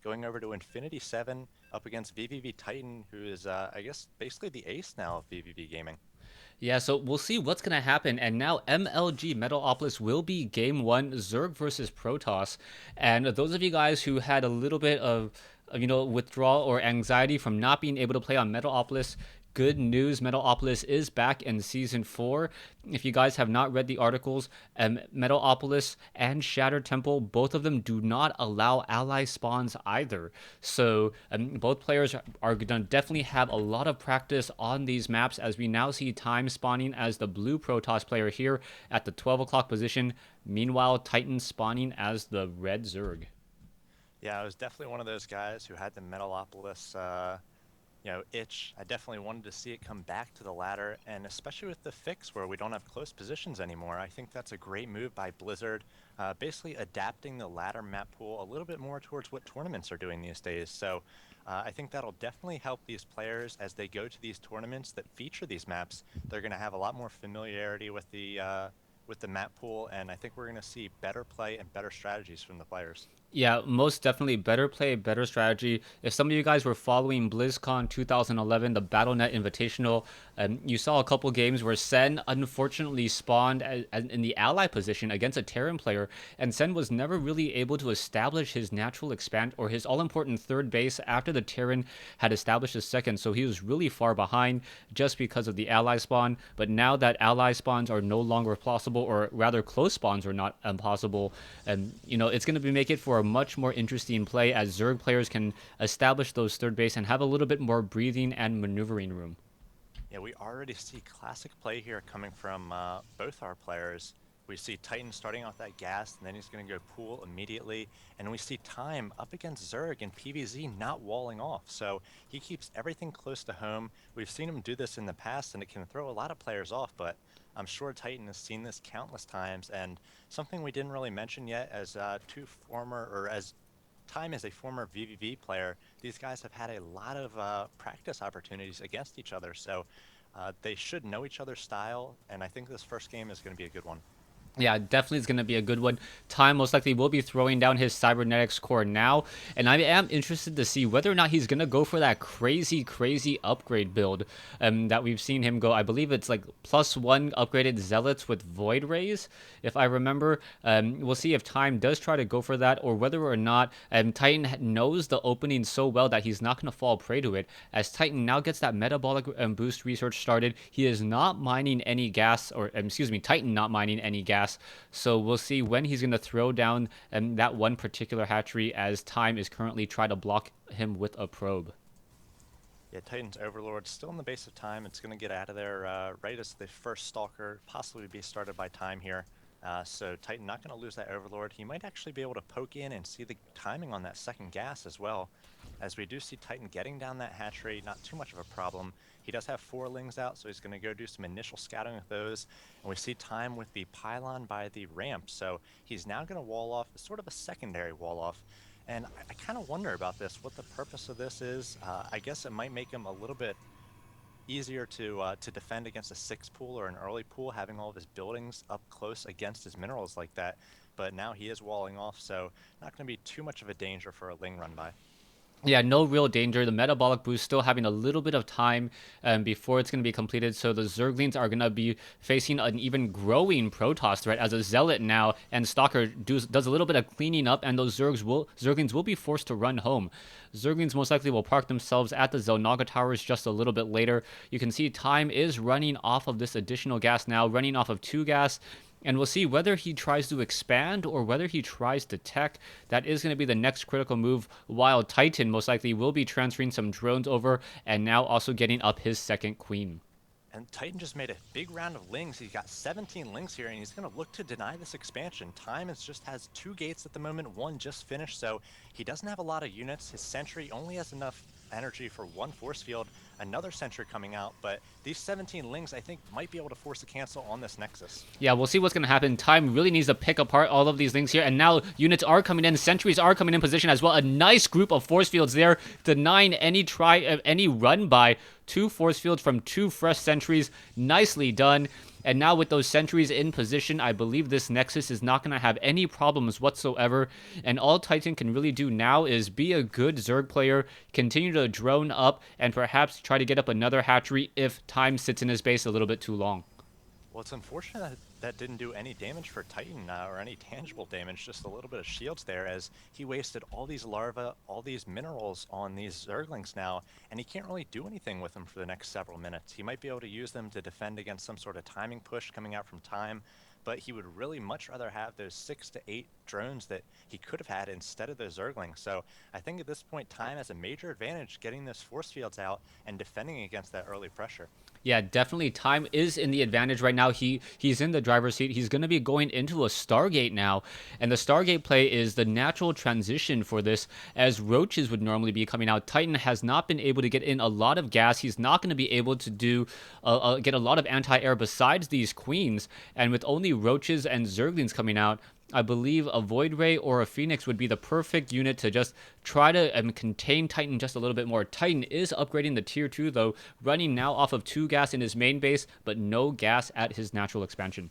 going over to Infinity 7 up against vVv Titan, who is, I guess, basically the ace now of vVv Gaming. Yeah, so we'll see what's going to happen. And now MLG Metalopolis will be game one, Zerg versus Protoss. And those of you guys who had a little bit of, withdrawal or anxiety from not being able to play on Metalopolis, good news, Metalopolis is back in season 4. If you guys have not read the articles, Metalopolis and Shattered Temple, both of them do not allow ally spawns either. So both players are going to definitely have a lot of practice on these maps, as we now see Time spawning as the blue Protoss player here at the 12 o'clock position. Meanwhile, Titan spawning as the red Zerg. Yeah, I was definitely one of those guys who had the Metalopolis itch. I definitely wanted to see it come back to the ladder, and especially with the fix where we don't have close positions anymore, I think that's a great move by Blizzard, basically adapting the ladder map pool a little bit more towards what tournaments are doing these days. So I think that'll definitely help these players as they go to these tournaments that feature these maps. They're going to have a lot more familiarity with the map pool, and I think we're going to see better play and better strategies from the players. Yeah, most definitely better play, better strategy. If some of you guys were following BlizzCon 2011, the BattleNet Invitational, you saw a couple games where Sen unfortunately spawned in the ally position against a Terran player, and Sen was never really able to establish his natural expand or his all-important third base after the Terran had established his second, so he was really far behind just because of the ally spawn. But now that ally spawns are no longer possible, or rather close spawns are not impossible, and it's going to be make it for a much more interesting play, as Zerg players can establish those third base and have a little bit more breathing and maneuvering room. Yeah, we already see classic play here coming from both our players. We see Titan starting off that gas, and then he's going to go pool immediately. And we see Time up against Zerg and PVZ not walling off. So he keeps everything close to home. We've seen him do this in the past, and it can throw a lot of players off, but I'm sure Titan has seen this countless times. And something we didn't really mention yet, as as Time is a former vVv player, these guys have had a lot of practice opportunities against each other. So they should know each other's style, and I think this first game is going to be a good one. Yeah, definitely is going to be a good one. Time most likely will be throwing down his cybernetics core now, and I am interested to see whether or not he's going to go for that crazy upgrade build that we've seen him go. I believe it's like +1 upgraded zealots with void rays, if I remember. We'll see if Time does try to go for that, or whether or not Titan knows the opening so well that he's not going to fall prey to it. As Titan now gets that metabolic boost research started, he is not mining any gas, or excuse me, Titan not mining any gas. So we'll see when he's going to throw down that one particular hatchery, as Time is currently trying to block him with a probe. Yeah, Titan's Overlord still in the base of Time. It's going to get out of there right as the first Stalker possibly be started by Time here. So Titan not going to lose that Overlord. He might actually be able to poke in and see the timing on that second gas as well. As we do see Titan getting down that hatchery, not too much of a problem. He does have 4 lings out, so he's going to go do some initial scouting with those. And we see Time with the pylon by the ramp, so he's now going to wall off sort of a secondary wall off. And I kind of wonder about this, what the purpose of this is. I guess it might make him a little bit easier to defend against a 6 pool or an early pool, having all of his buildings up close against his minerals like that. But now he is walling off, so not going to be too much of a danger for a ling run by. Yeah, no real danger. The metabolic boost still having a little bit of time before it's going to be completed. So the Zerglings are going to be facing an even growing Protoss threat, as a Zealot now and Stalker does a little bit of cleaning up, and those Zerglings will be forced to run home. Zerglings most likely will park themselves at the Zelnaga Towers just a little bit later. You can see Time is running off of this additional gas now, running off of 2 gas. And we'll see whether he tries to expand or whether he tries to tech. That is going to be the next critical move, while Titan most likely will be transferring some drones over and now also getting up his second queen. And Titan just made a big round of lings. He's got 17 lings here, and he's going to look to deny this expansion. Time just has 2 gates at the moment, 1 just finished, so he doesn't have a lot of units. His sentry only has enough energy for 1 force field, another sentry coming out, but these 17 lings I think might be able to force a cancel on this Nexus. Yeah, we'll see what's going to happen. Time really needs to pick apart all of these lings here, and now units are coming in, sentries are coming in position as well. A nice group of force fields there, denying any run by 2 force fields from 2 fresh sentries. Nicely done. And now with those sentries in position, I believe this Nexus is not going to have any problems whatsoever. And all Titan can really do now is be a good Zerg player, continue to drone up, and perhaps try to get up another hatchery if time sits in his base a little bit too long. Well, it's unfortunate that that didn't do any damage for Titan or any tangible damage, just a little bit of shields there as he wasted all these larvae, all these minerals on these Zerglings now, and he can't really do anything with them for the next several minutes. He might be able to use them to defend against some sort of timing push coming out from time, but he would really much rather have those 6 to 8 drones that he could have had instead of those Zerglings. So I think at this point, time has a major advantage getting those force fields out and defending against that early pressure. Yeah, definitely. Time is in the advantage right now. He's in the driver's seat. He's going to be going into a Stargate now, and the Stargate play is the natural transition for this, as roaches would normally be coming out. Titan has not been able to get in a lot of gas. He's not going to be able to do get a lot of anti-air besides these queens, and with only roaches and Zerglings coming out, I believe a Void Ray or a Phoenix would be the perfect unit to just try to contain Titan just a little bit more. Titan is upgrading the tier 2 though, running now off of 2 gas in his main base, but no gas at his natural expansion.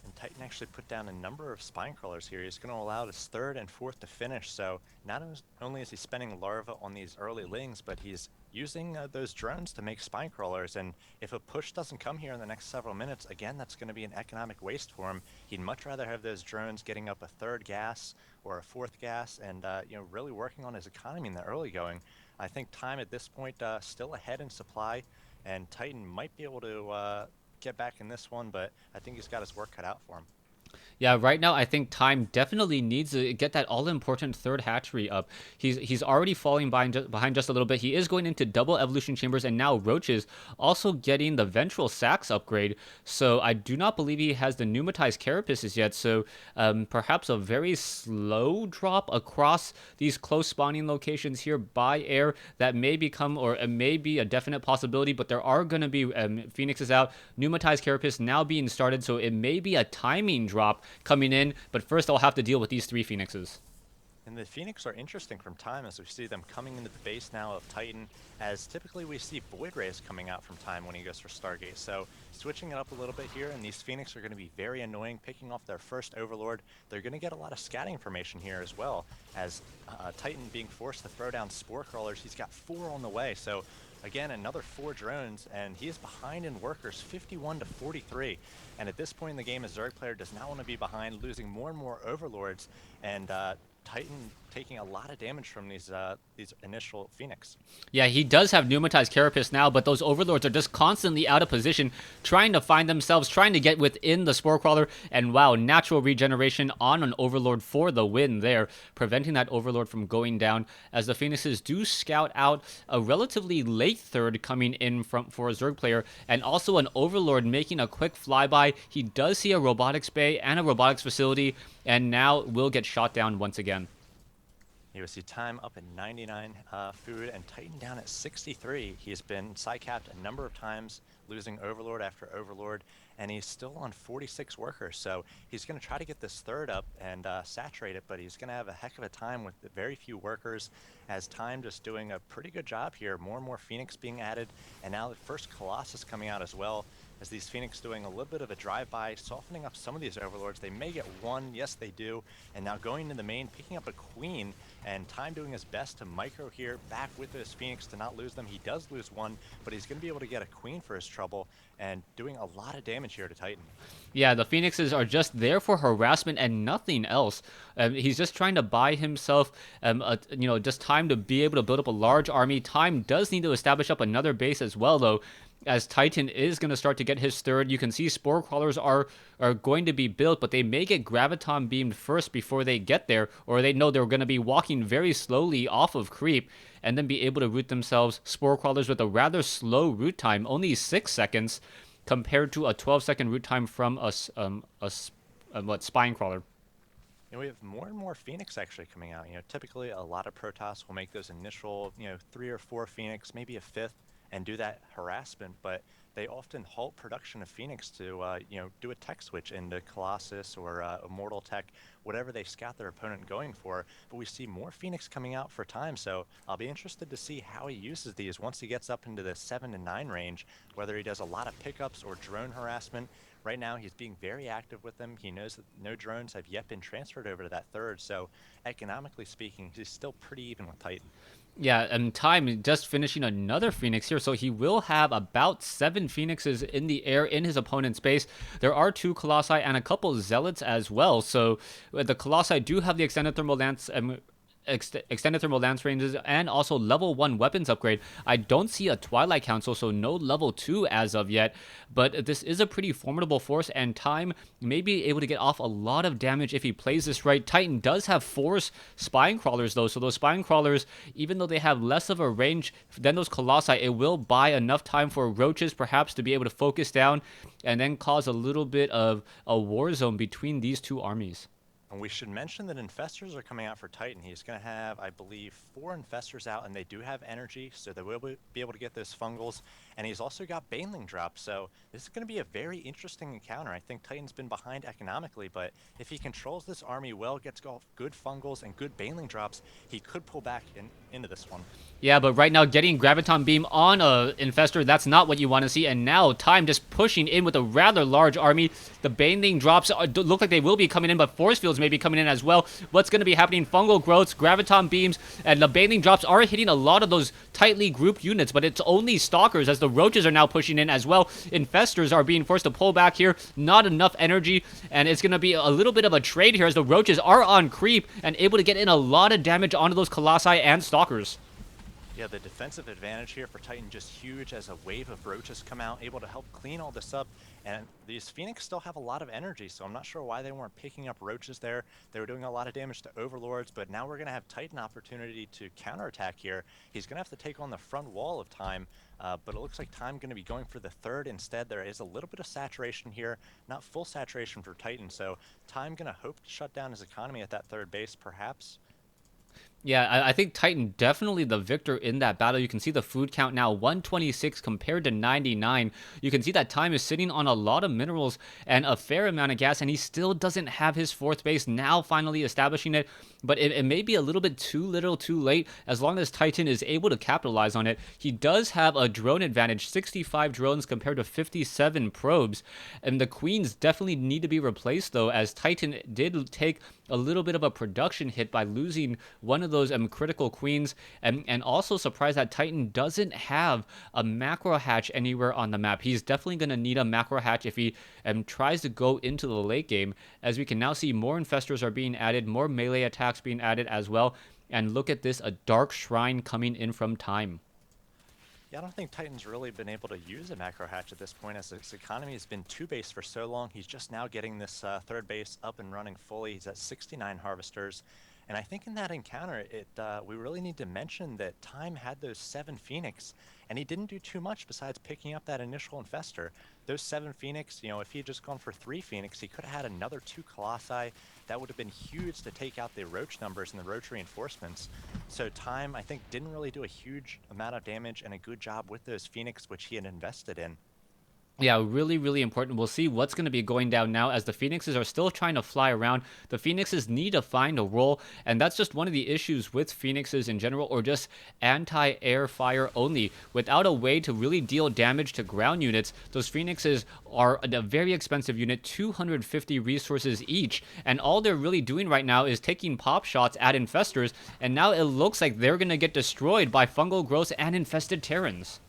And Titan actually put down a number of spine crawlers here. He's going to allow his third and fourth to finish. So not only is he spending larva on these early lings, but he's using those drones to make spine crawlers. And if a push doesn't come here in the next several minutes, again, that's going to be an economic waste for him. He'd much rather have those drones getting up a third gas or a fourth gas and really working on his economy in the early going. I think time at this point still ahead in supply, and Titan might be able to get back in this one, but I think he's got his work cut out for him. Yeah, right now I think Time definitely needs to get that all-important third hatchery up. He's already falling behind just a little bit. He is going into double evolution chambers, and now Roaches also getting the ventral sacs upgrade. So I do not believe he has the pneumatized carapaces yet. So perhaps a very slow drop across these close spawning locations here by air that may become, or it may be a definite possibility. But there are going to be Phoenixes out, pneumatized carapace now being started, so it may be a timing drop coming in, but first I'll have to deal with these 3 Phoenixes. And the Phoenix are interesting from time as we see them coming into the base now of Titan, as typically we see Void Rays coming out from time when he goes for Stargate. So switching it up a little bit here, and these Phoenix are going to be very annoying, picking off their first Overlord. They're going to get a lot of scatting information here as well, as Titan being forced to throw down Spore Crawlers. He's got 4 on the way, so again, another 4 drones, and he is behind in workers, 51 to 43. And at this point in the game, a Zerg player does not want to be behind, losing more and more Overlords, and Titan taking a lot of damage from these initial Phoenix. Yeah, he does have pneumatized carapace now, but those Overlords are just constantly out of position, trying to find themselves, trying to get within the Spore Crawler, and wow, natural regeneration on an Overlord for the win there, preventing that Overlord from going down, as the Phoenixes do scout out a relatively late third coming in for a Zerg player, and also an Overlord making a quick flyby. He does see a robotics bay and a robotics facility, and now will get shot down once again. You will see time up at 99 food and Titan down at 63. He has been side-capped a number of times, losing Overlord after Overlord, and he's still on 46 workers. So he's going to try to get this third up and saturate it, but he's going to have a heck of a time with very few workers, as time just doing a pretty good job here. More and more Phoenix being added, and now the first Colossus coming out as well, as these Phoenix doing a little bit of a drive-by, softening up some of these Overlords. They may get one, yes they do, and now going to the main, picking up a Queen, and time doing his best to micro here, back with this Phoenix to not lose them. He does lose one, but he's going to be able to get a Queen for his trouble, and doing a lot of damage here to Titan. Yeah, the Phoenixes are just there for harassment and nothing else. He's just trying to buy himself, just time to be able to build up a large army. Time does need to establish up another base as well, though, as Titan is going to start to get his third. You can see Spore Crawlers are going to be built, but they may get Graviton beamed first before they get there, or they know they're going to be walking very slowly off of creep, and then be able to root themselves. Spore Crawlers with a rather slow root time, only 6 seconds, compared to a 12-second root time from a Spine Crawler. We have more and more Phoenix actually coming out. Typically a lot of Protoss will make those initial, 3 or 4 Phoenix, maybe a 5th, and do that harassment, but they often halt production of Phoenix to, do a tech switch into Colossus or Immortal Tech, whatever they scout their opponent going for. But we see more Phoenix coming out for time, so I'll be interested to see how he uses these once he gets up into the 7 to 9 range, whether he does a lot of pickups or drone harassment. right now he's being very active with them. He knows that no drones have yet been transferred over to that third, so economically speaking, he's still pretty even with Titan. Yeah, and Time just finishing another Phoenix here, so he will have about 7 Phoenixes in the air in his opponent's base. There are 2 Colossi and a couple Zealots as well, so the Colossi do have the extended thermal lance extended thermal lance ranges and also level 1 weapons upgrade. I don't see a Twilight Council, so no level 2 as of yet, but this is a pretty formidable force, and Time may be able to get off a lot of damage if he plays this right. Titan does have 4 Spine Crawlers though, so those Spine Crawlers, even though they have less of a range than those Colossi, it will buy enough time for Roaches perhaps to be able to focus down and then cause a little bit of a war zone between these two armies. And we should mention that Infestors are coming out for Titan. He's going to have, I believe, 4 Infestors out, and they do have energy, so they will be able to get those Fungals. And he's also got Baneling drops, so this is going to be a very interesting encounter. I think Titan's been behind economically, but if he controls this army well, gets good Fungals and good Baneling drops, he could pull back into this one. Yeah, but right now getting Graviton Beam on a Infestor, that's not what you want to see. And now Time just pushing in with a rather large army. The Baneling drops look like they will be coming in, but Force Fields may be coming in as well. What's going to be happening? Fungal Growths, Graviton Beams, and the Baneling drops are hitting a lot of those tightly grouped units, but it's only Stalkers as the Roaches are now pushing in as well. Infestors are being forced to pull back here. Not enough energy, and it's going to be a little bit of a trade here as the Roaches are on creep and able to get in a lot of damage onto those Colossi and Stalkers. Yeah, the defensive advantage here for Titan just huge as a wave of Roaches come out, able to help clean all this up. And these Phoenix still have a lot of energy, so I'm not sure why they weren't picking up Roaches there. They were doing a lot of damage to Overlords, but now we're going to have Titan opportunity to counterattack here. He's going to have to take on the front wall of Time, but it looks like Time going to be going for the third instead. There is a little bit of saturation here, not full saturation for Titan, so Time going to hope to shut down his economy at that third base, perhaps. Yeah, I think Titan definitely the victor in that battle. You can see the food count now 126 compared to 99. You can see that Time is sitting on a lot of minerals and a fair amount of gas, and he still doesn't have his fourth base, now finally establishing it. But it may be a little bit too little too late as long as Titan is able to capitalize on it. He does have a drone advantage, 65 drones compared to 57 probes. And the Queens definitely need to be replaced though, as Titan did take a little bit of a production hit by losing one of those critical Queens, and also surprised that Titan doesn't have a macro hatch anywhere on the map. He's definitely going to need a macro hatch if he tries to go into the late game, as we can now see more Infestors are being added, more melee attacks being added as well, and look at this, a Dark Shrine coming in from Time. Yeah, I don't think Titan's really been able to use a macro hatch at this point, as his economy has been 2 base for so long. He's just now getting this third base up and running fully. He's at 69 harvesters. And I think in that encounter, we really need to mention that Time had those 7 Phoenix, and he didn't do too much besides picking up that initial Infestor. Those 7 Phoenix, you know, if he had just gone for 3 Phoenix, he could have had another 2 Colossi. That would have been huge to take out the Roach numbers and the Roach reinforcements. So Time, I think, didn't really do a huge amount of damage and a good job with those Phoenix, which he had invested in. Yeah, really, really important. We'll see what's going to be going down now as the Phoenixes are still trying to fly around. The Phoenixes need to find a role, and that's just one of the issues with Phoenixes in general, or just anti-air fire only. Without a way to really deal damage to ground units, those Phoenixes are a very expensive unit, 250 resources each, and all they're really doing right now is taking pop shots at Infestors, and now it looks like they're going to get destroyed by fungal growths and infested Terrans.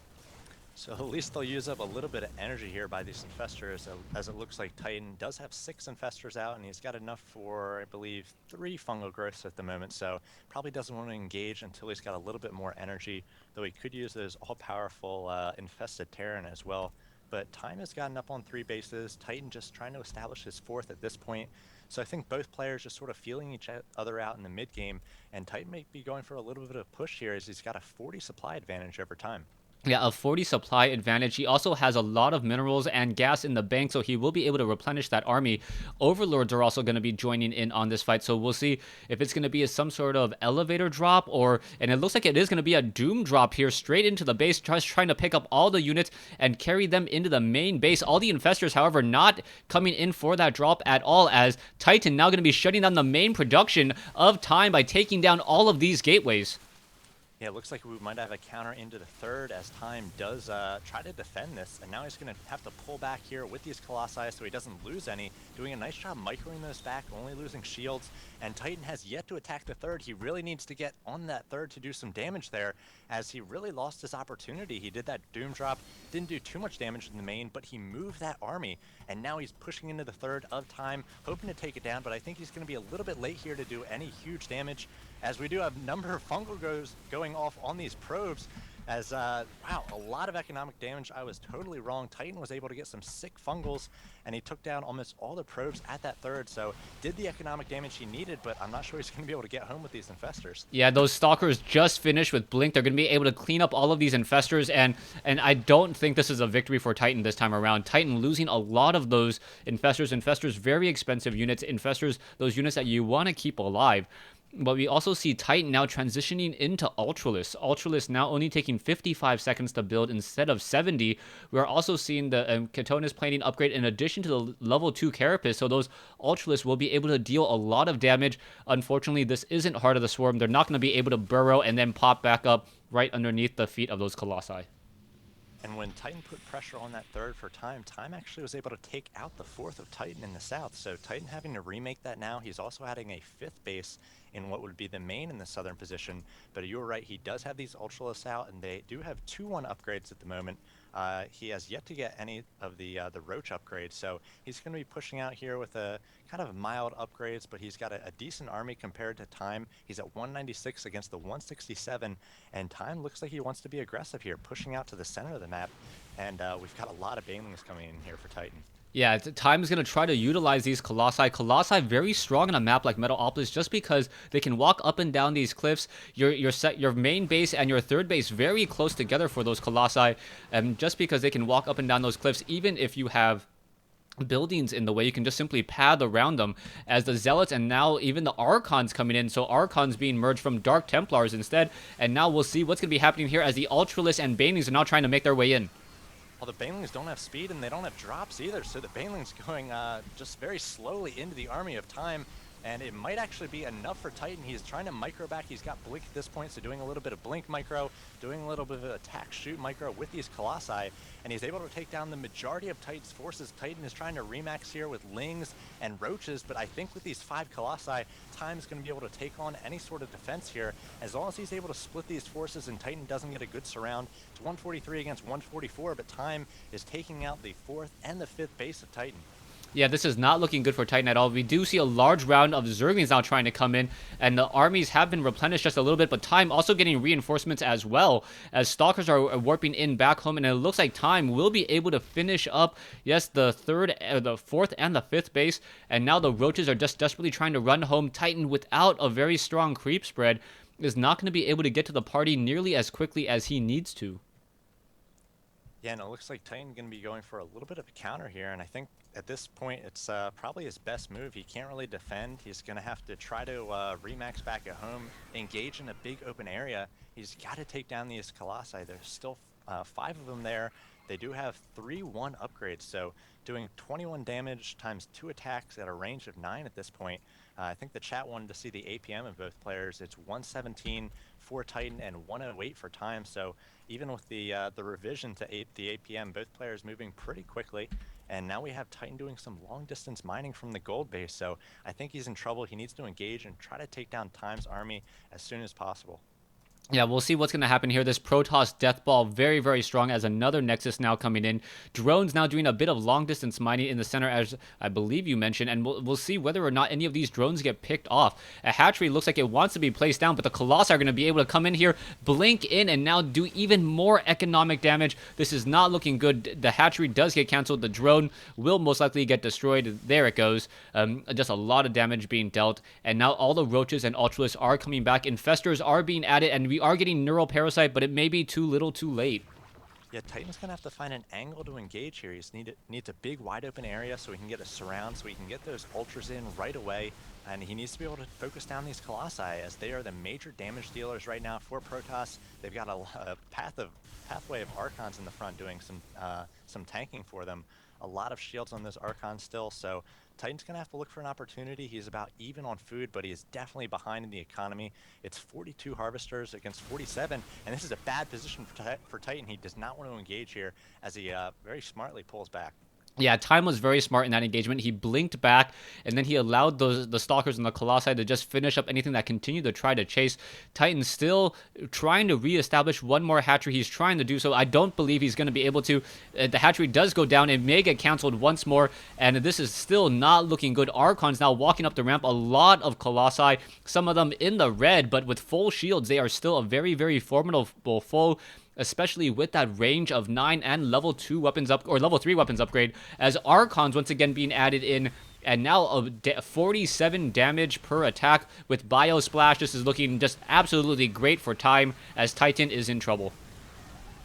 So at least they'll use up a little bit of energy here by these Infestors, as it looks like Titan does have 6 Infestors out, and he's got enough for, I believe, 3 fungal growths at the moment, so probably doesn't want to engage until he's got a little bit more energy, though he could use those all-powerful Infested Terran as well. But Time has gotten up on 3 bases, Titan just trying to establish his 4th at this point, so I think both players just sort of feeling each other out in the mid-game, and Titan may be going for a little bit of a push here as he's got a 40 supply advantage over Time. Yeah, a 40 supply advantage. He also has a lot of minerals and gas in the bank, so he will be able to replenish that army. Overlords are also going to be joining in on this fight, so we'll see if it's going to be some sort of elevator drop, and it looks like it is going to be a doom drop here straight into the base, just trying to pick up all the units and carry them into the main base. All the Infestors, however, not coming in for that drop at all, as Titan now going to be shutting down the main production of Time by taking down all of these gateways. Yeah, it looks like we might have a counter into the third as Time does try to defend this, and now he's going to have to pull back here with these Colossi so he doesn't lose any, doing a nice job microing those back, only losing shields, and Titan has yet to attack the third. He really needs to get on that third to do some damage there, as he really lost his opportunity. He did that Doom Drop, didn't do too much damage in the main, but he moved that army, and now he's pushing into the third of Time, hoping to take it down, but I think he's going to be a little bit late here to do any huge damage, as we do have a number of fungal going off on these probes, as wow, a lot of economic damage. I was totally wrong. Titan was able to get some sick fungals, and he took down almost all the probes at that third, so did the economic damage he needed, but I'm not sure he's going to be able to get home with these infestors. Yeah, those stalkers just finished with Blink. They're going to be able to clean up all of these infestors, and I don't think this is a victory for Titan this time around. Titan losing a lot of those infestors. Infestors, very expensive units. Infestors, those units that you want to keep alive. But we also see Titan now transitioning into Ultralisk. Ultralisk now only taking 55 seconds to build instead of 70. We're also seeing the Katonis plating upgrade in addition to the level 2 Carapace, so those Ultralisks will be able to deal a lot of damage. Unfortunately, this isn't Heart of the Swarm. They're not going to be able to burrow and then pop back up right underneath the feet of those Colossi. And when Titan put pressure on that third for Time, Time actually was able to take out the fourth of Titan in the south. So Titan having to remake that now. He's also adding a fifth base in what would be the main in the southern position. But you were right, he does have these Ultralisks out, and they do have 2-1 upgrades at the moment. He has yet to get any of the Roach upgrades, so he's going to be pushing out here with a kind of mild upgrades, but he's got a decent army compared to Time. He's at 196 against the 167, and Time looks like he wants to be aggressive here, pushing out to the center of the map, and we've got a lot of banelings coming in here for Titan. Yeah, Time is going to try to utilize these Colossi. Colossi very strong on a map like Metalopolis just because they can walk up and down these cliffs. Your main base and your third base very close together for those Colossi. Just because they can walk up and down those cliffs, even if you have buildings in the way, you can just simply pad around them, as the Zealots and now even the Archons coming in. So Archons being merged from Dark Templars instead. And now we'll see what's going to be happening here as the Ultralisks and Banelings are now trying to make their way in. Well, the Banelings don't have speed and they don't have drops either, so the Banelings going just very slowly into the army of Time, and it might actually be enough for Titan. He's trying to micro back. He's got Blink at this point, so doing a little bit of Blink micro, doing a little bit of attack shoot micro with these Colossi, and he's able to take down the majority of Titan's forces. Titan is trying to remax here with Lings and Roaches, but I think with these 5 Colossi, Time's going to be able to take on any sort of defense here, as long as he's able to split these forces and Titan doesn't get a good surround. It's 143 against 144, but Time is taking out the 4th and the 5th base of Titan. Yeah, this is not looking good for Titan at all. We do see a large round of Zerglings now trying to come in, and the armies have been replenished just a little bit, but Time also getting reinforcements as well, as Stalkers are warping in back home, and it looks like Time will be able to finish up, yes, the 4th, and the 5th base, and now the Roaches are just desperately trying to run home. Titan, without a very strong creep spread, is not going to be able to get to the party nearly as quickly as he needs to. Yeah, and it looks like Titan going to be going for a little bit of a counter here, and I think at this point it's probably his best move. He can't really defend. He's going to have to try to remax back at home, engage in a big open area. He's got to take down these Colossi. There's still 5 of them there. They do have 3-1 upgrades, so doing 21 damage times 2 attacks at a range of 9 at this point. I think the chat wanted to see the APM of both players. It's 117 for Titan and 108 for Time, so even with the revision to the APM, both players moving pretty quickly, and now we have Titan doing some long-distance mining from the gold base, so I think he's in trouble. He needs to engage and try to take down Time's army as soon as possible. Yeah, we'll see what's going to happen here. This Protoss Death Ball very, very strong, as another Nexus now coming in. Drones now doing a bit of long-distance mining in the center, as I believe you mentioned, and we'll see whether or not any of these drones get picked off. A hatchery looks like it wants to be placed down, but the Colossi are going to be able to come in here, blink in, and now do even more economic damage. This is not looking good. The hatchery does get canceled. The drone will most likely get destroyed. There it goes. Just a lot of damage being dealt, and now all the Roaches and Ultralisks are coming back. Infestors are being added, and we are getting Neural Parasite, but it may be too little too late. Yeah, Titan's going to have to find an angle to engage here. He needs a big wide open area so he can get a surround, so he can get those Ultras in right away, and he needs to be able to focus down these Colossi, as they are the major damage dealers right now for Protoss. They've got a pathway of Archons in the front doing some tanking for them. A lot of shields on those Archons still, so Titan's going to have to look for an opportunity. He's about even on food, but he is definitely behind in the economy. It's 42 Harvesters against 47, and this is a bad position for Titan. He does not want to engage here as he very smartly pulls back. Yeah, Time was very smart in that engagement. He blinked back, and then he allowed the Stalkers and the Colossi to just finish up anything that continued to try to chase. Titan still trying to reestablish one more hatchery. He's trying to do so. I don't believe he's going to be able to. The hatchery does go down. It may get canceled once more, and this is still not looking good. Archon's now walking up the ramp. A lot of Colossi, some of them in the red, but with full shields, they are still a very, very formidable foe, especially with that range of 9 and level 2 weapons up, or level 3 weapons upgrade, as Archons once again being added in, and now a 47 damage per attack with Bio Splash. This is looking just absolutely great for Time, as Titan is in trouble.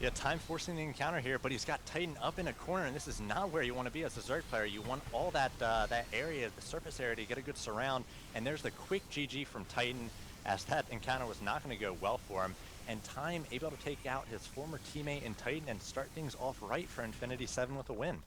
Yeah, Time forcing the encounter here, but he's got Titan up in a corner, and this is not where you want to be as a Zerg player. You want all that that area, the surface area, to get a good surround, and there's the quick GG from Titan, as that encounter was not going to go well for him. And Time able to take out his former teammate in Titan and start things off right for Infinity 7 with a win.